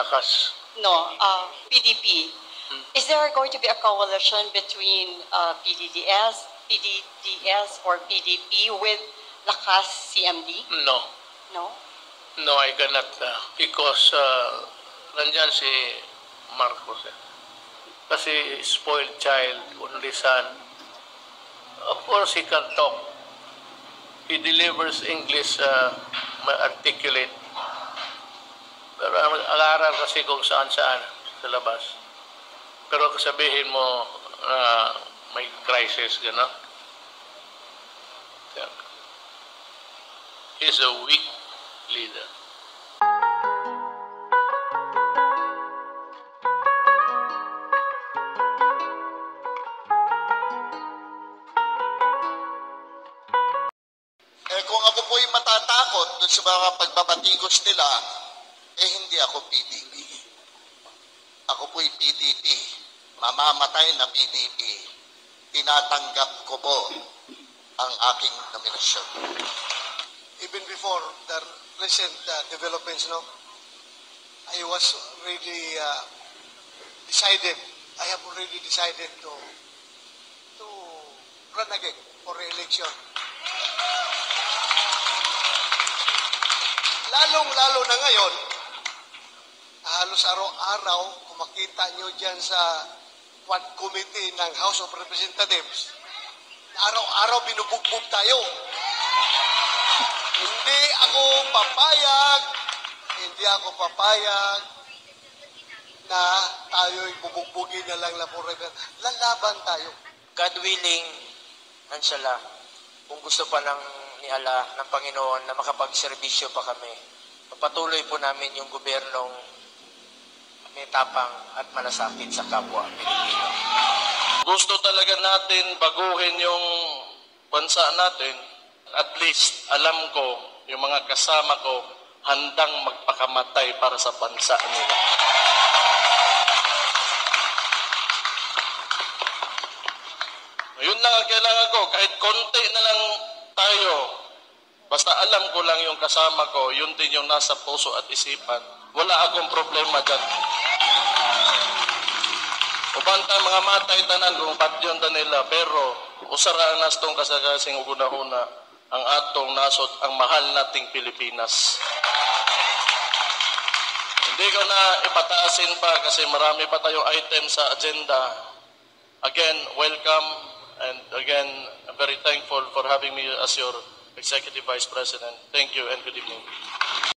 Lakas. No, PDP. Is there going to be a coalition between PDDS or PDP with Lakas CMD? No. No? No, I cannot. Because nandyan si Marcos. Kasi spoiled child, only son. Of course, he can talk. He delivers English articulate. Pero ang-aral kasi kung saan-saan sa labas. Pero sabihin mo may crisis, gano'n. He's a weak leader. Kung ako po'y matatakot dun sa mga pagbabatikos nila, hindi ako PDP. Ako po'y PDP. Mamamatay na PDP. Tinatanggap ko po ang aking nominasyon. Even before the recent developments, no, I was really decided. I have already decided to run again for re-election. Lalong-lalo na ngayon, halos araw-araw, kung makita nyo dyan sa Quad Committee ng House of Representatives, araw-araw binubugbog tayo. Hindi ako papayag na tayo'y bubugbugin na lang forever. Lalaban tayo. God willing, Ansala, kung gusto pa ni Allah, ng Panginoon na makapagserbisyo pa kami, patuloy po namin yung gobyernong may tapang at malasakit sa kapwa Pilipino. Gusto talaga natin baguhin yung bansa natin. At least, alam ko, yung mga kasama ko, handang magpakamatay para sa bansa nila. Yun lang ang kailangan ko. Kahit konti na lang tayo, basta alam ko lang yung kasama ko, yun din yung nasa puso at isipan. Wala akong problema dyan. Ubanta mga matay tanan kung patyon nila, pero usara nas tong kasakasing ugunahuna ang atong nasod ang mahal nating Pilipinas. Hindi ko na ipataasin pa kasi marami pa tayong item sa agenda. Again, welcome, and again, I'm very thankful for having me as your Executive Vice President. Thank you and good evening.